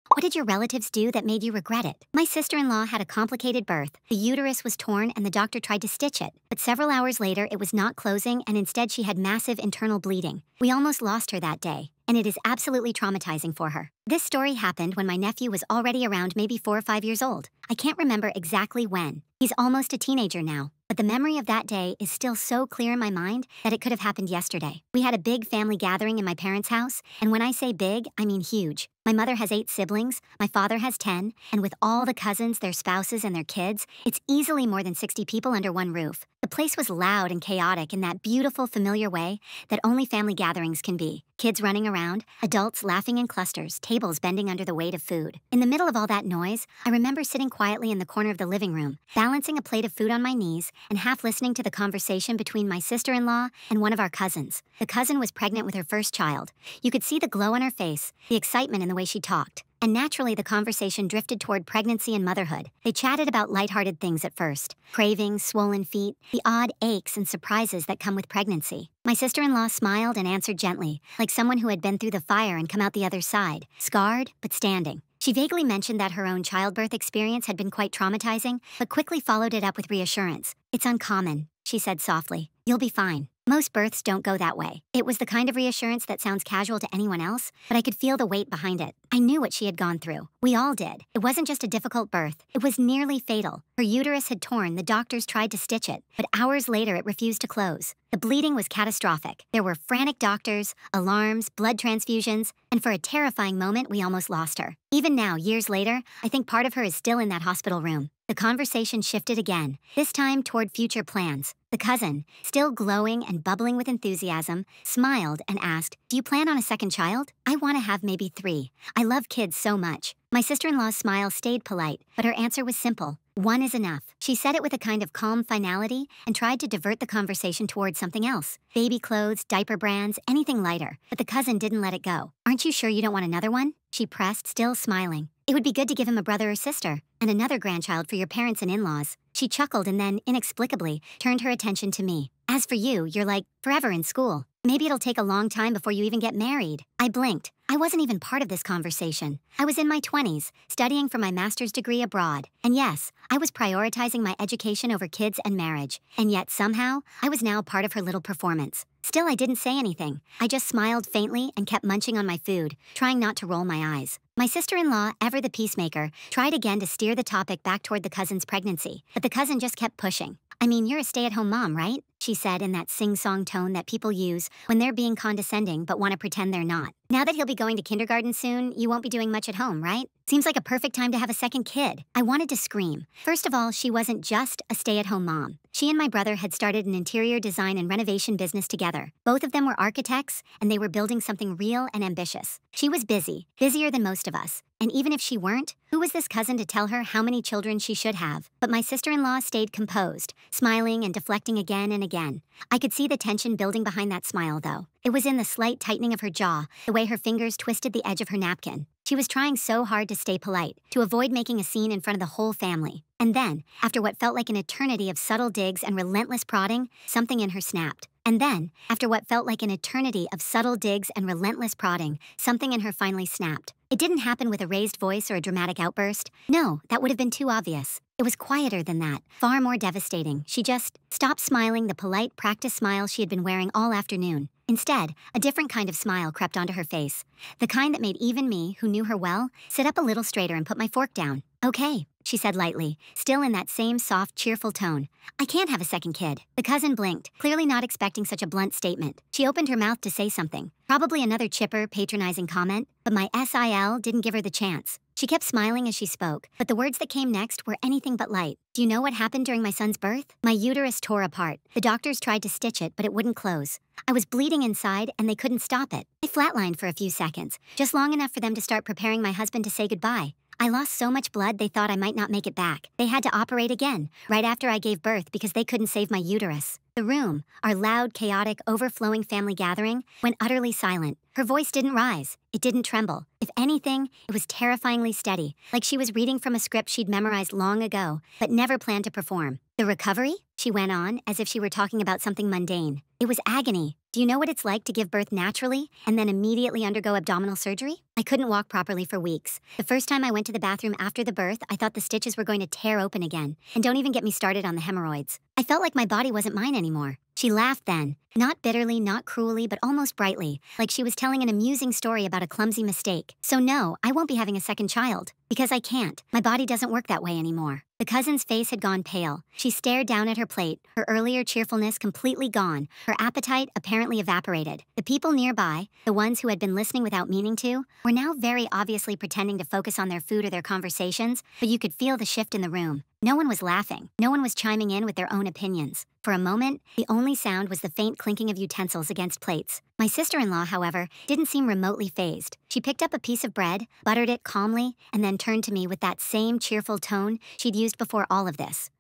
What did your relatives do that made you regret it? My sister-in-law had a complicated birth. The uterus was torn and the doctor tried to stitch it. But several hours later, it was not closing and instead she had massive internal bleeding. We almost lost her that day, and it is absolutely traumatizing for her. This story happened when my nephew was already around maybe 4 or 5 years old. I can't remember exactly when. He's almost a teenager now. But the memory of that day is still so clear in my mind that it could have happened yesterday. We had a big family gathering in my parents' house, and when I say big, I mean huge. My mother has 8 siblings, my father has 10, and with all the cousins, their spouses, and their kids, it's easily more than 60 people under one roof. The place was loud and chaotic in that beautiful, familiar way that only family gatherings can be. Kids running around, adults laughing in clusters, tables bending under the weight of food. In the middle of all that noise, I remember sitting quietly in the corner of the living room, balancing a plate of food on my knees and half listening to the conversation between my sister-in-law and one of our cousins. The cousin was pregnant with her first child. You could see the glow on her face, the excitement in the way she talked. And naturally, the conversation drifted toward pregnancy and motherhood. They chatted about lighthearted things at first. Cravings, swollen feet, the odd aches and surprises that come with pregnancy. My sister-in-law smiled and answered gently, like someone who had been through the fire and come out the other side, scarred but standing. She vaguely mentioned that her own childbirth experience had been quite traumatizing, but quickly followed it up with reassurance. "It's uncommon," she said softly. "You'll be fine. Most births don't go that way." It was the kind of reassurance that sounds casual to anyone else, but I could feel the weight behind it. I knew what she had gone through. We all did. It wasn't just a difficult birth. It was nearly fatal. Her uterus had torn, the doctors tried to stitch it, but hours later it refused to close. The bleeding was catastrophic. There were frantic doctors, alarms, blood transfusions, and for a terrifying moment, we almost lost her. Even now, years later, I think part of her is still in that hospital room. The conversation shifted again, this time toward future plans. The cousin, still glowing and bubbling with enthusiasm, smiled and asked, "Do you plan on a second child?" "I want to have maybe 3. I love kids so much." My sister-in-law's smile stayed polite, but her answer was simple. "One is enough." She said it with a kind of calm finality and tried to divert the conversation towards something else. Baby clothes, diaper brands, anything lighter. But the cousin didn't let it go. "Aren't you sure you don't want another one?" She pressed, still smiling. "It would be good to give him a brother or sister, and another grandchild for your parents and in-laws." She chuckled and then, inexplicably, turned her attention to me. "As for you, you're like, forever in school. Maybe it'll take a long time before you even get married." I blinked. I wasn't even part of this conversation. I was in my 20s, studying for my master's degree abroad. And yes, I was prioritizing my education over kids and marriage. And yet, somehow, I was now part of her little performance. Still, I didn't say anything. I just smiled faintly and kept munching on my food, trying not to roll my eyes. My sister-in-law, ever the peacemaker, tried again to steer the topic back toward the cousin's pregnancy, but the cousin just kept pushing. "I mean, you're a stay-at-home mom, right?" she said in that sing-song tone that people use when they're being condescending but want to pretend they're not. "Now that he'll be going to kindergarten soon, you won't be doing much at home, right? Seems like a perfect time to have a second kid." I wanted to scream. First of all, she wasn't just a stay-at-home mom. She and my brother had started an interior design and renovation business together. Both of them were architects, and they were building something real and ambitious. She was busy, busier than most of us. And even if she weren't, who was this cousin to tell her how many children she should have? But my sister-in-law stayed composed, smiling and deflecting again and again. I could see the tension building behind that smile, though. It was in the slight tightening of her jaw, the way her fingers twisted the edge of her napkin. She was trying so hard to stay polite, to avoid making a scene in front of the whole family. And then, after what felt like an eternity of subtle digs and relentless prodding, something in her snapped. And then, after what felt like an eternity of subtle digs and relentless prodding, something in her finally snapped. It didn't happen with a raised voice or a dramatic outburst. No, that would have been too obvious. It was quieter than that, far more devastating. She just stopped smiling the polite, practiced smile she had been wearing all afternoon. Instead, a different kind of smile crept onto her face. The kind that made even me, who knew her well, sit up a little straighter and put my fork down. "Okay," she said lightly, still in that same soft, cheerful tone. "I can't have a second kid." The cousin blinked, clearly not expecting such a blunt statement. She opened her mouth to say something, probably another chipper, patronizing comment, but my SIL didn't give her the chance. She kept smiling as she spoke, but the words that came next were anything but light. "Do you know what happened during my son's birth? My uterus tore apart. The doctors tried to stitch it, but it wouldn't close. I was bleeding inside, and they couldn't stop it. I flatlined for a few seconds, just long enough for them to start preparing my husband to say goodbye. I lost so much blood they thought I might not make it back. They had to operate again, right after I gave birth because they couldn't save my uterus." The room, our loud, chaotic, overflowing family gathering, went utterly silent. Her voice didn't rise. It didn't tremble. If anything, it was terrifyingly steady, like she was reading from a script she'd memorized long ago, but never planned to perform. The recovery? She went on, as if she were talking about something mundane. It was agony. Do you know what it's like to give birth naturally and then immediately undergo abdominal surgery? I couldn't walk properly for weeks. The first time I went to the bathroom after the birth, I thought the stitches were going to tear open again. And don't even get me started on the hemorrhoids. I felt like my body wasn't mine anymore. She laughed then, not bitterly, not cruelly, but almost brightly, like she was telling an amusing story about a clumsy mistake. So no, I won't be having a second child. Because I can't. My body doesn't work that way anymore. The cousin's face had gone pale. She stared down at her plate, her earlier cheerfulness completely gone, her appetite apparently evaporated. The people nearby, the ones who had been listening without meaning to, were now very obviously pretending to focus on their food or their conversations, but you could feel the shift in the room. No one was laughing. No one was chiming in with their own opinions. For a moment, the only sound was the faint clinking of utensils against plates. My sister-in-law, however, didn't seem remotely fazed. She picked up a piece of bread, buttered it calmly, and then turned to me with that same cheerful tone she'd used before all of this.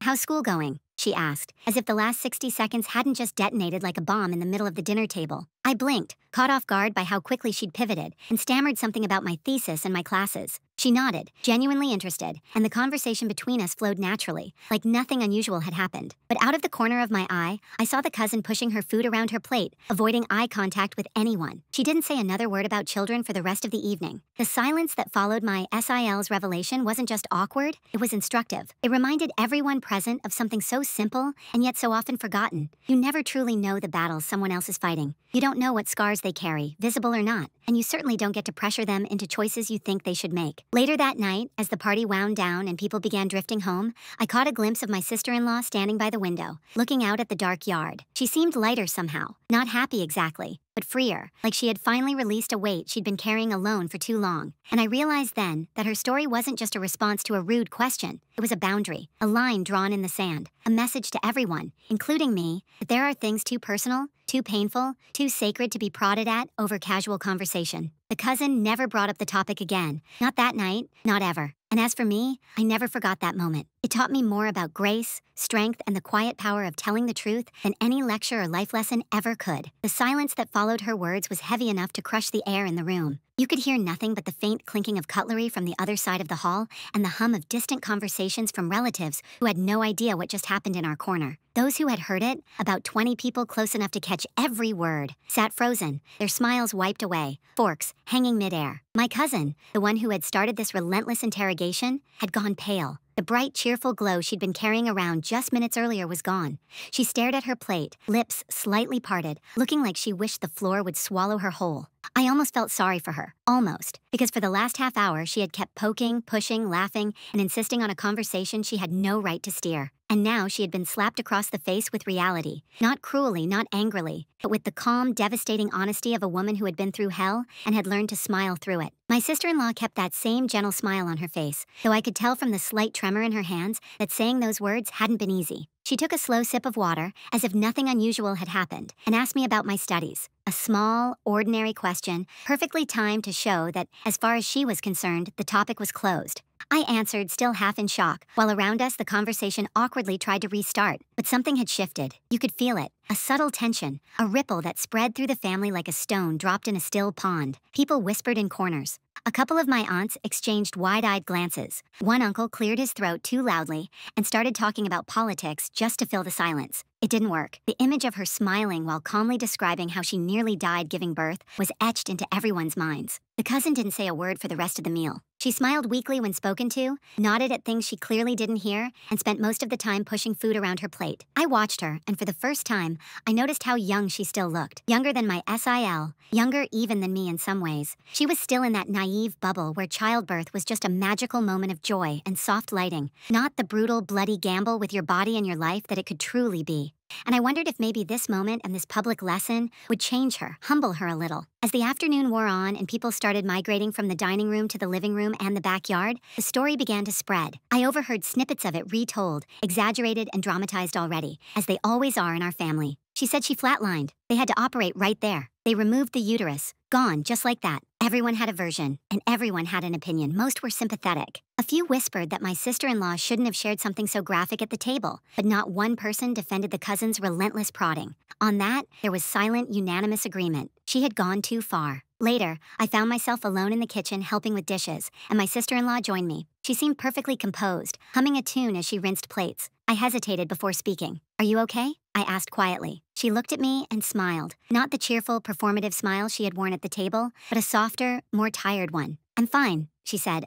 How's school going? She asked, as if the last 60 seconds hadn't just detonated like a bomb in the middle of the dinner table. I blinked, caught off guard by how quickly she'd pivoted, and stammered something about my thesis and my classes. She nodded, genuinely interested, and the conversation between us flowed naturally, like nothing unusual had happened. But out of the corner of my eye, I saw the cousin pushing her food around her plate, avoiding eye contact with anyone. She didn't say another word about children for the rest of the evening. The silence that followed my SIL's revelation wasn't just awkward, it was instructive. It reminded everyone present of something so simple and yet so often forgotten. You never truly know the battles someone else is fighting. You don't know what scars they carry, visible or not, and you certainly don't get to pressure them into choices you think they should make. Later that night, as the party wound down and people began drifting home, I caught a glimpse of my sister-in-law standing by the window, looking out at the dark yard. She seemed lighter somehow, not happy exactly, but freer, like she had finally released a weight she'd been carrying alone for too long. And I realized then that her story wasn't just a response to a rude question. It was a boundary, a line drawn in the sand, a message to everyone, including me, that there are things too personal, too painful, too sacred to be prodded at over casual conversation. The cousin never brought up the topic again. Not that night, not ever. And as for me, I never forgot that moment. It taught me more about grace, strength, and the quiet power of telling the truth than any lecture or life lesson ever could. The silence that followed her words was heavy enough to crush the air in the room. You could hear nothing but the faint clinking of cutlery from the other side of the hall and the hum of distant conversations from relatives who had no idea what just happened in our corner. Those who had heard it, about 20 people close enough to catch every word, sat frozen, their smiles wiped away, forks hanging midair. My cousin, the one who had started this relentless interrogation, had gone pale. The bright, cheerful glow she'd been carrying around just minutes earlier was gone. She stared at her plate, lips slightly parted, looking like she wished the floor would swallow her whole. I almost felt sorry for her, almost, because for the last half hour she had kept poking, pushing, laughing, and insisting on a conversation she had no right to steer. And now she had been slapped across the face with reality, not cruelly, not angrily, but with the calm, devastating honesty of a woman who had been through hell and had learned to smile through it. My sister-in-law kept that same gentle smile on her face, though I could tell from the slight tremor in her hands that saying those words hadn't been easy. She took a slow sip of water, as if nothing unusual had happened, and asked me about my studies. A small, ordinary question, perfectly timed to show that, as far as she was concerned, the topic was closed. I answered, still half in shock, while around us the conversation awkwardly tried to restart. But something had shifted. You could feel it. A subtle tension, a ripple that spread through the family like a stone dropped in a still pond. People whispered in corners. A couple of my aunts exchanged wide-eyed glances. One uncle cleared his throat too loudly and started talking about politics just to fill the silence. It didn't work. The image of her smiling while calmly describing how she nearly died giving birth was etched into everyone's minds. The cousin didn't say a word for the rest of the meal. She smiled weakly when spoken to, nodded at things she clearly didn't hear, and spent most of the time pushing food around her plate. I watched her, and for the first time, I noticed how young she still looked. Younger than my SIL, younger even than me in some ways. She was still in that naive bubble where childbirth was just a magical moment of joy and soft lighting, not the brutal, bloody gamble with your body and your life that it could truly be. And I wondered if maybe this moment and this public lesson would change her, humble her a little. As the afternoon wore on and people started migrating from the dining room to the living room and the backyard, the story began to spread. I overheard snippets of it retold, exaggerated and dramatized already, as they always are in our family. She said she flatlined. They had to operate right there. They removed the uterus. Gone, just like that. Everyone had a version, and everyone had an opinion. Most were sympathetic. A few whispered that my sister-in-law shouldn't have shared something so graphic at the table, but not one person defended the cousin's relentless prodding. On that, there was silent, unanimous agreement. She had gone too far. Later, I found myself alone in the kitchen helping with dishes, and my sister-in-law joined me. She seemed perfectly composed, humming a tune as she rinsed plates. I hesitated before speaking. "Are you okay?" I asked quietly. She looked at me and smiled, not the cheerful, performative smile she had worn at the table, but a softer, more tired one. "I'm fine," she said.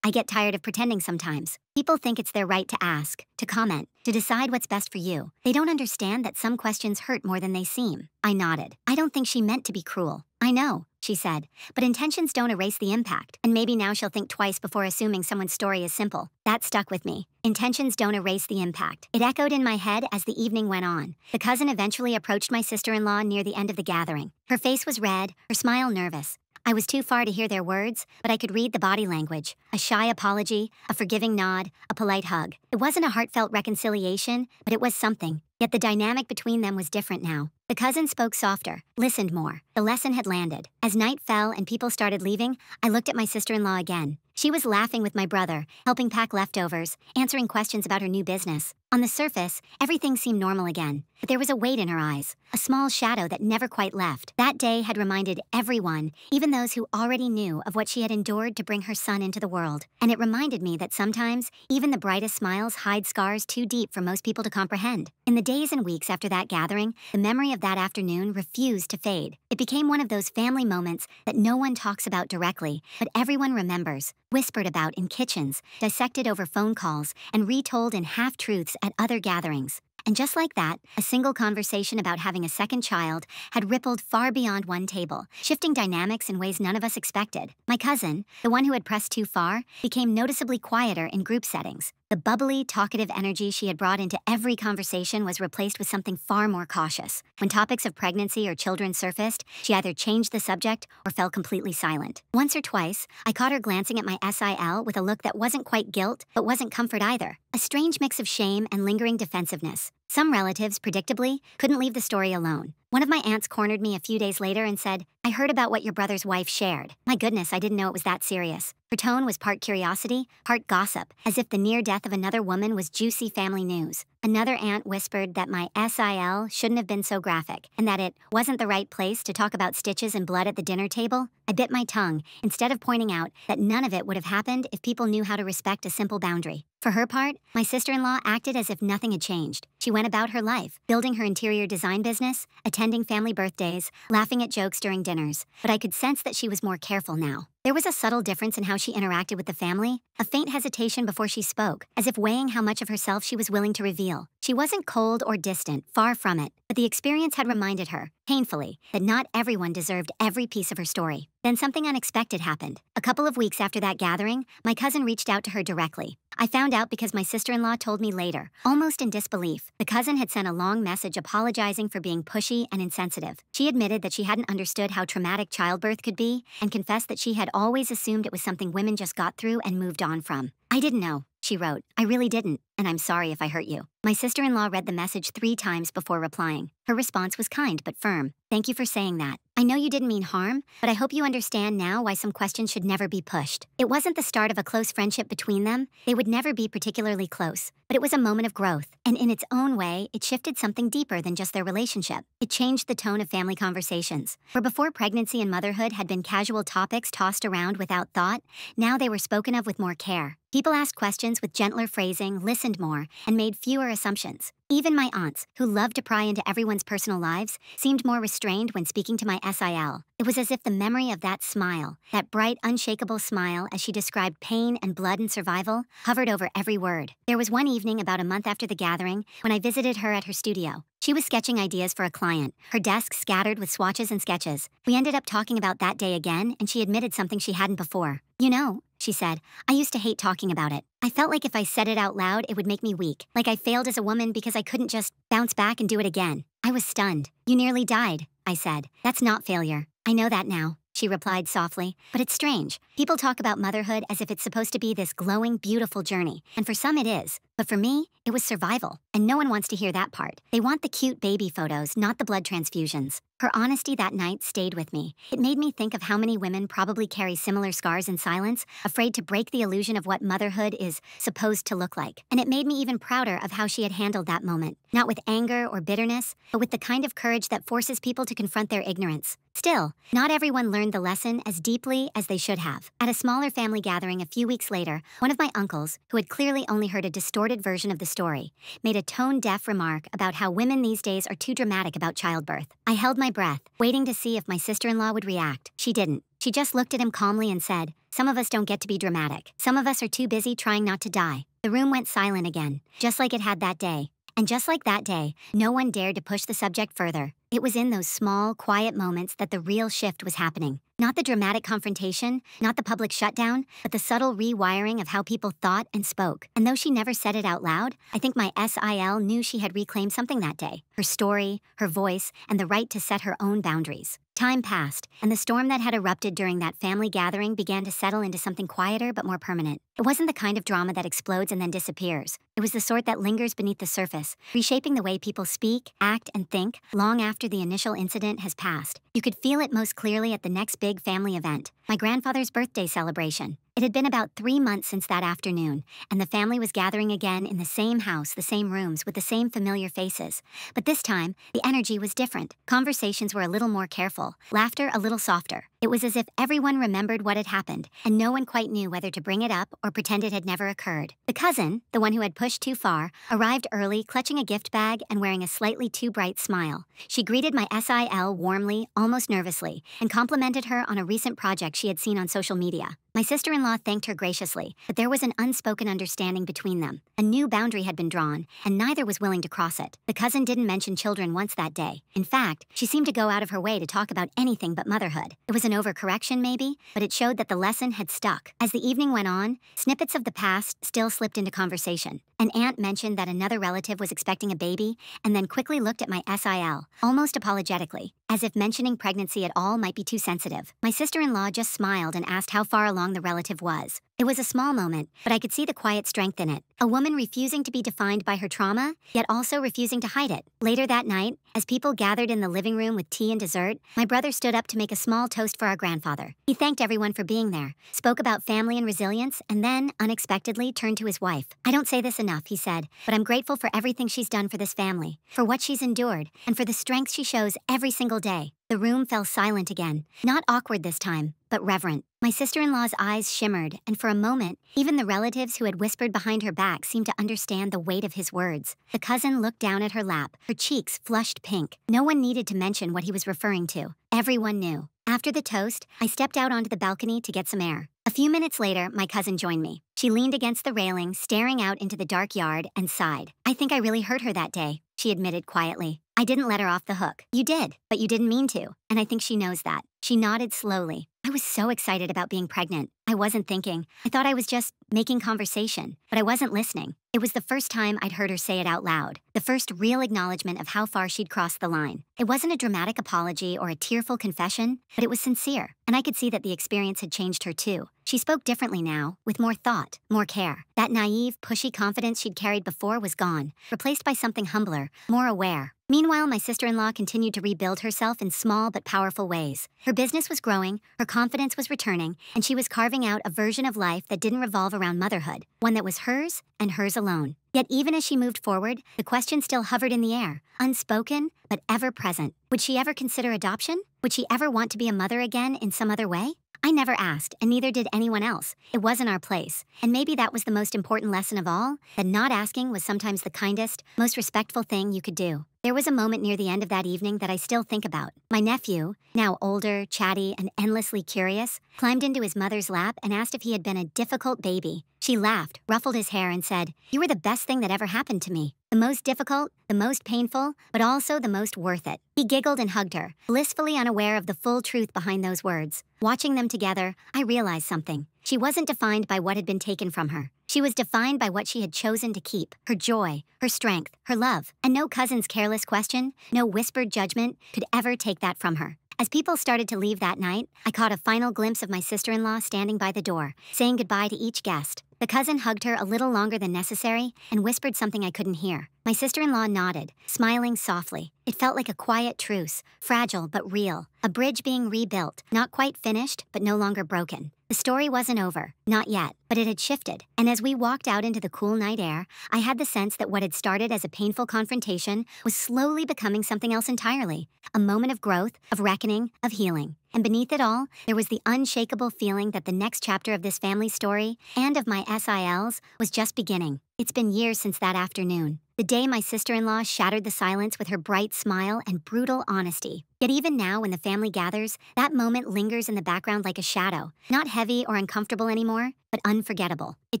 I get tired of pretending sometimes. People think it's their right to ask, to comment, to decide what's best for you. They don't understand that some questions hurt more than they seem." I nodded. "I don't think she meant to be cruel." "I know," she said, "but intentions don't erase the impact, and maybe now she'll think twice before assuming someone's story is simple." That stuck with me. Intentions don't erase the impact. It echoed in my head as the evening went on. The cousin eventually approached my sister-in-law near the end of the gathering. Her face was red, her smile nervous. I was too far to hear their words, but I could read the body language. A shy apology, a forgiving nod, a polite hug. It wasn't a heartfelt reconciliation, but it was something. Yet the dynamic between them was different now. The cousin spoke softer, listened more. The lesson had landed. As night fell and people started leaving, I looked at my sister-in-law again. She was laughing with my brother, helping pack leftovers, answering questions about her new business. On the surface, everything seemed normal again, but there was a weight in her eyes, a small shadow that never quite left. That day had reminded everyone, even those who already knew, of what she had endured to bring her son into the world. And it reminded me that sometimes, even the brightest smiles hide scars too deep for most people to comprehend. In the days and weeks after that gathering, the memory of that afternoon refused to fade. It became one of those family moments that no one talks about directly, but everyone remembers, whispered about in kitchens, dissected over phone calls, and retold in half-truths at other gatherings. And just like that, a single conversation about having a second child had rippled far beyond one table, shifting dynamics in ways none of us expected. My cousin, the one who had pressed too far, became noticeably quieter in group settings. The bubbly, talkative energy she had brought into every conversation was replaced with something far more cautious. When topics of pregnancy or children surfaced, she either changed the subject or fell completely silent. Once or twice, I caught her glancing at my SIL with a look that wasn't quite guilt, but wasn't comfort either. A strange mix of shame and lingering defensiveness. Some relatives, predictably, couldn't leave the story alone. One of my aunts cornered me a few days later and said, "I heard about what your brother's wife shared." My goodness, I didn't know it was that serious. Her tone was part curiosity, part gossip, as if the near death of another woman was juicy family news. Another aunt whispered that my SIL shouldn't have been so graphic, and that it wasn't the right place to talk about stitches and blood at the dinner table. I bit my tongue, instead of pointing out that none of it would have happened if people knew how to respect a simple boundary. For her part, my sister-in-law acted as if nothing had changed. She went about her life, building her interior design business, attending family birthdays, laughing at jokes during dinners. But I could sense that she was more careful now. There was a subtle difference in how she interacted with the family, a faint hesitation before she spoke, as if weighing how much of herself she was willing to reveal. She wasn't cold or distant, far from it, but the experience had reminded her, painfully, that not everyone deserved every piece of her story. Then something unexpected happened. A couple of weeks after that gathering, my cousin reached out to her directly. I found out because my sister-in-law told me later, almost in disbelief. The cousin had sent a long message apologizing for being pushy and insensitive. She admitted that she hadn't understood how traumatic childbirth could be, and confessed that she had always assumed it was something women just got through and moved on from. "I didn't know," she wrote. "I really didn't, and I'm sorry if I hurt you." My sister-in-law read the message 3 times before replying. Her response was kind but firm. "Thank you for saying that. I know you didn't mean harm, but I hope you understand now why some questions should never be pushed." It wasn't the start of a close friendship between them. They would never be particularly close, but it was a moment of growth. And in its own way, it shifted something deeper than just their relationship. It changed the tone of family conversations. Where before pregnancy and motherhood had been casual topics tossed around without thought, now they were spoken of with more care. People asked questions with gentler phrasing, listened more, and made fewer assumptions. Even my aunts, who loved to pry into everyone's personal lives, seemed more restrained when speaking to my SIL. It was as if the memory of that smile, that bright, unshakable smile as she described pain and blood and survival, hovered over every word. There was one evening about a month after the gathering when I visited her at her studio. She was sketching ideas for a client, her desk scattered with swatches and sketches. We ended up talking about that day again, and she admitted something she hadn't before. "You know," she said, "I used to hate talking about it. I felt like if I said it out loud, it would make me weak, like I failed as a woman because I couldn't just bounce back and do it again." I was stunned. "You nearly died," I said. "That's not failure." "I know that now," she replied softly, "but it's strange. People talk about motherhood as if it's supposed to be this glowing, beautiful journey, and for some it is. But for me, it was survival, and no one wants to hear that part. They want the cute baby photos, not the blood transfusions." Her honesty that night stayed with me. It made me think of how many women probably carry similar scars in silence, afraid to break the illusion of what motherhood is supposed to look like. And it made me even prouder of how she had handled that moment, not with anger or bitterness, but with the kind of courage that forces people to confront their ignorance. Still, not everyone learned the lesson as deeply as they should have. At a smaller family gathering a few weeks later, one of my uncles, who had clearly only heard a distorted version of the story, made a tone-deaf remark about how women these days are too dramatic about childbirth. I held my breath, waiting to see if my sister-in-law would react. She didn't. She just looked at him calmly and said, "Some of us don't get to be dramatic. Some of us are too busy trying not to die." The room went silent again, just like it had that day. And just like that day, no one dared to push the subject further. It was in those small, quiet moments that the real shift was happening. Not the dramatic confrontation, not the public shutdown, but the subtle rewiring of how people thought and spoke. And though she never said it out loud, I think my SIL knew she had reclaimed something that day. Her story, her voice, and the right to set her own boundaries. Time passed, and the storm that had erupted during that family gathering began to settle into something quieter but more permanent. It wasn't the kind of drama that explodes and then disappears. It was the sort that lingers beneath the surface, reshaping the way people speak, act, and think long after the initial incident has passed. You could feel it most clearly at the next big family event, my grandfather's birthday celebration. It had been about 3 months since that afternoon, and the family was gathering again in the same house, the same rooms, with the same familiar faces. But this time, the energy was different. Conversations were a little more careful, laughter a little softer. It was as if everyone remembered what had happened, and no one quite knew whether to bring it up or pretend it had never occurred. The cousin, the one who had pushed too far, arrived early, clutching a gift bag and wearing a slightly too bright smile. She greeted my SIL warmly, almost nervously, and complimented her on a recent project she had seen on social media. My sister-in-law thanked her graciously, but there was an unspoken understanding between them. A new boundary had been drawn, and neither was willing to cross it. The cousin didn't mention children once that day. In fact, she seemed to go out of her way to talk about anything but motherhood. It was an overcorrection, maybe, but it showed that the lesson had stuck. As the evening went on, snippets of the past still slipped into conversation. An aunt mentioned that another relative was expecting a baby, and then quickly looked at my SIL, almost apologetically, as if mentioning pregnancy at all might be too sensitive. My sister-in-law just smiled and asked how far along the relative was. It was a small moment, but I could see the quiet strength in it. A woman refusing to be defined by her trauma, yet also refusing to hide it. Later that night, as people gathered in the living room with tea and dessert, my brother stood up to make a small toast for our grandfather. He thanked everyone for being there, spoke about family and resilience, and then, unexpectedly, turned to his wife. "I don't say this enough," he said, "but I'm grateful for everything she's done for this family, for what she's endured, and for the strength she shows every single day." The room fell silent again, not awkward this time, but reverent. My sister-in-law's eyes shimmered, and for a moment, even the relatives who had whispered behind her back seemed to understand the weight of his words. The cousin looked down at her lap, her cheeks flushed pink. No one needed to mention what he was referring to. Everyone knew. After the toast, I stepped out onto the balcony to get some air. A few minutes later, my cousin joined me. She leaned against the railing, staring out into the dark yard, and sighed. "I think I really hurt her that day," she admitted quietly. "I didn't let her off the hook." "You did, but you didn't mean to, and I think she knows that." She nodded slowly. I was so excited about being pregnant. I wasn't thinking. I thought I was just making conversation, but I wasn't listening. It was the first time I'd heard her say it out loud, the first real acknowledgement of how far she'd crossed the line. It wasn't a dramatic apology or a tearful confession, but it was sincere, and I could see that the experience had changed her too. She spoke differently now, with more thought, more care. That naive, pushy confidence she'd carried before was gone, replaced by something humbler, more aware. Meanwhile, my sister-in-law continued to rebuild herself in small but powerful ways. Her business was growing, her confidence was returning, and she was carving out a version of life that didn't revolve around motherhood, one that was hers and hers alone. Yet even as she moved forward, the question still hovered in the air, unspoken but ever present. Would she ever consider adoption? Would she ever want to be a mother again in some other way? I never asked, and neither did anyone else. It wasn't our place. And maybe that was the most important lesson of all, that not asking was sometimes the kindest, most respectful thing you could do. There was a moment near the end of that evening that I still think about. My nephew, now older, chatty, and endlessly curious, climbed into his mother's lap and asked if he had been a difficult baby. She laughed, ruffled his hair, and said, "You were the best thing that ever happened to me. The most difficult, the most painful, but also the most worth it." He giggled and hugged her, blissfully unaware of the full truth behind those words. Watching them together, I realized something. She wasn't defined by what had been taken from her. She was defined by what she had chosen to keep, her joy, her strength, her love. And no cousin's careless question, no whispered judgment could ever take that from her. As people started to leave that night, I caught a final glimpse of my sister-in-law standing by the door, saying goodbye to each guest. The cousin hugged her a little longer than necessary and whispered something I couldn't hear. My sister-in-law nodded, smiling softly. It felt like a quiet truce, fragile but real. A bridge being rebuilt, not quite finished, but no longer broken. The story wasn't over, not yet, but it had shifted. And as we walked out into the cool night air, I had the sense that what had started as a painful confrontation was slowly becoming something else entirely. A moment of growth, of reckoning, of healing. And beneath it all, there was the unshakable feeling that the next chapter of this family story, and of my SILs, was just beginning. It's been years since that afternoon. The day my sister-in-law shattered the silence with her bright smile and brutal honesty. Yet even now, when the family gathers, that moment lingers in the background like a shadow. Not heavy or uncomfortable anymore, but unforgettable. It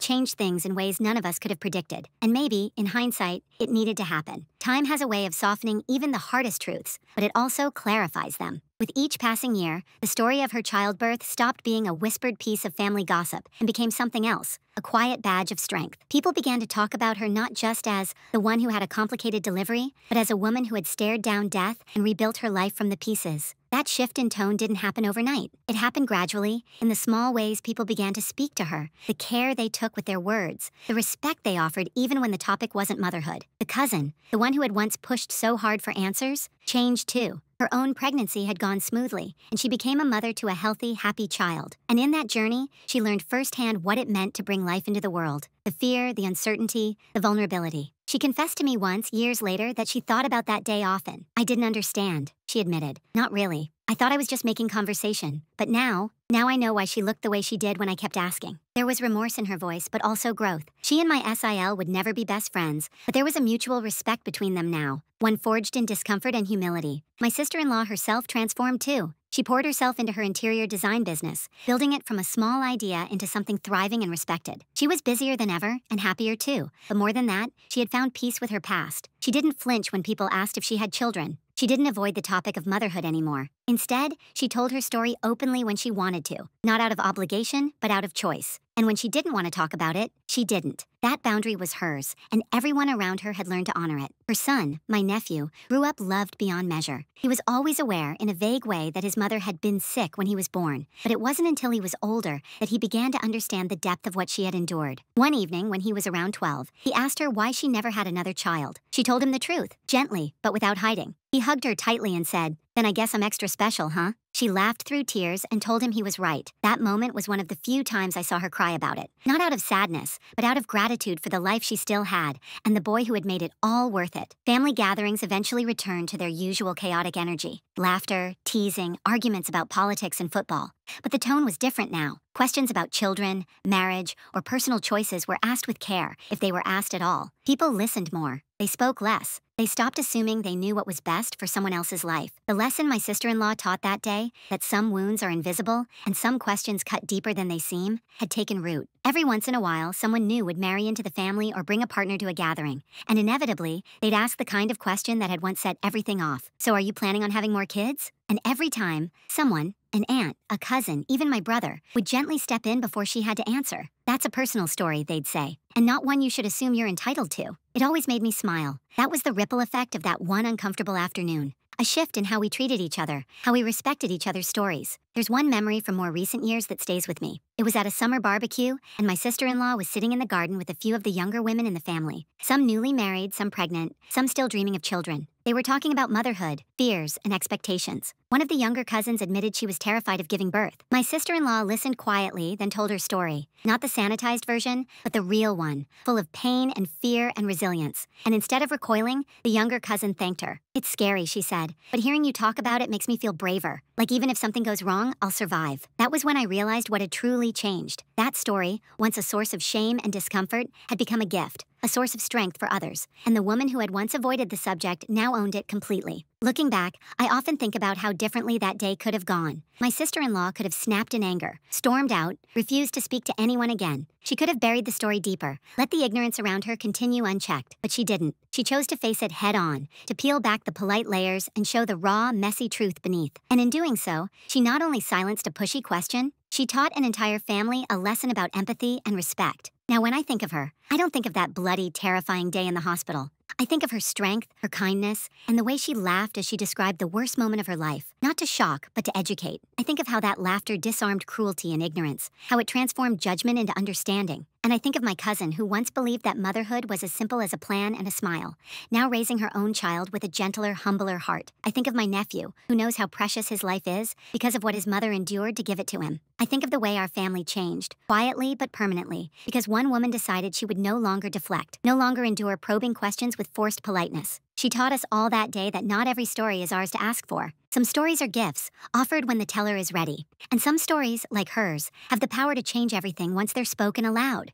changed things in ways none of us could have predicted. And maybe, in hindsight, it needed to happen. Time has a way of softening even the hardest truths, but it also clarifies them. With each passing year, the story of her childbirth stopped being a whispered piece of family gossip and became something else, a quiet badge of strength. People began to talk about her not just as the one who had a complicated delivery, but as a woman who had stared down death and rebuilt her life from the pieces. That shift in tone didn't happen overnight. It happened gradually, in the small ways people began to speak to her, the care they took with their words, the respect they offered even when the topic wasn't motherhood. The cousin, the one who had once pushed so hard for answers, changed too. Her own pregnancy had gone smoothly, and she became a mother to a healthy, happy child. And in that journey, she learned firsthand what it meant to bring life into the world. The fear, the uncertainty, the vulnerability. She confessed to me once, years later, that she thought about that day often. I didn't understand, she admitted. Not really. I thought I was just making conversation. But now I know why she looked the way she did when I kept asking. There was remorse in her voice, but also growth. She and my SIL would never be best friends, but there was a mutual respect between them now, one forged in discomfort and humility. My sister-in-law herself transformed too. She poured herself into her interior design business, building it from a small idea into something thriving and respected. She was busier than ever, and happier too. But more than that, she had found peace with her past. She didn't flinch when people asked if she had children. She didn't avoid the topic of motherhood anymore. Instead, she told her story openly when she wanted to, not out of obligation, but out of choice. And when she didn't want to talk about it, she didn't. That boundary was hers, and everyone around her had learned to honor it. Her son, my nephew, grew up loved beyond measure. He was always aware, in a vague way, that his mother had been sick when he was born, but it wasn't until he was older that he began to understand the depth of what she had endured. One evening, when he was around 12, he asked her why she never had another child. She told him the truth, gently, but without hiding. He hugged her tightly and said, "Then I guess I'm extra special, huh?" She laughed through tears and told him he was right. That moment was one of the few times I saw her cry about it. Not out of sadness, but out of gratitude for the life she still had, and the boy who had made it all worth it. Family gatherings eventually returned to their usual chaotic energy. Laughter, teasing, arguments about politics and football. But the tone was different now. Questions about children, marriage, or personal choices were asked with care, if they were asked at all. People listened more. They spoke less. They stopped assuming they knew what was best for someone else's life. The lesson my sister-in-law taught that day, that some wounds are invisible and some questions cut deeper than they seem, had taken root. Every once in a while, someone new would marry into the family or bring a partner to a gathering, and inevitably, they'd ask the kind of question that had once set everything off. "So are you planning on having more kids?" And every time, someone, an aunt, a cousin, even my brother, would gently step in before she had to answer. "That's a personal story," they'd say, "and not one you should assume you're entitled to." It always made me smile. That was the ripple effect of that one uncomfortable afternoon. A shift in how we treated each other, how we respected each other's stories. There's one memory from more recent years that stays with me. It was at a summer barbecue, and my sister-in-law was sitting in the garden with a few of the younger women in the family. Some newly married, some pregnant, some still dreaming of children. They were talking about motherhood, fears, and expectations. One of the younger cousins admitted she was terrified of giving birth. My sister-in-law listened quietly, then told her story. Not the sanitized version, but the real one, full of pain and fear and resilience. And instead of recoiling, the younger cousin thanked her. "It's scary," she said, "but hearing you talk about it makes me feel braver. Like even if something goes wrong, I'll survive." That was when I realized what had truly changed. That story, once a source of shame and discomfort, had become a gift. A source of strength for others, and the woman who had once avoided the subject now owned it completely. Looking back, I often think about how differently that day could have gone. My sister-in-law could have snapped in anger, stormed out, refused to speak to anyone again. She could have buried the story deeper, let the ignorance around her continue unchecked, but she didn't. She chose to face it head-on, to peel back the polite layers and show the raw, messy truth beneath. And in doing so, she not only silenced a pushy question, she taught an entire family a lesson about empathy and respect. Now, when I think of her, I don't think of that bloody, terrifying day in the hospital. I think of her strength, her kindness, and the way she laughed as she described the worst moment of her life. Not to shock, but to educate. I think of how that laughter disarmed cruelty and ignorance, how it transformed judgment into understanding. And I think of my cousin who once believed that motherhood was as simple as a plan and a smile, now raising her own child with a gentler, humbler heart. I think of my nephew, who knows how precious his life is because of what his mother endured to give it to him. I think of the way our family changed, quietly but permanently, because one woman decided she would no longer deflect, no longer endure probing questions with forced politeness. She taught us all that day that not every story is ours to ask for. Some stories are gifts, offered when the teller is ready. And some stories, like hers, have the power to change everything once they're spoken aloud.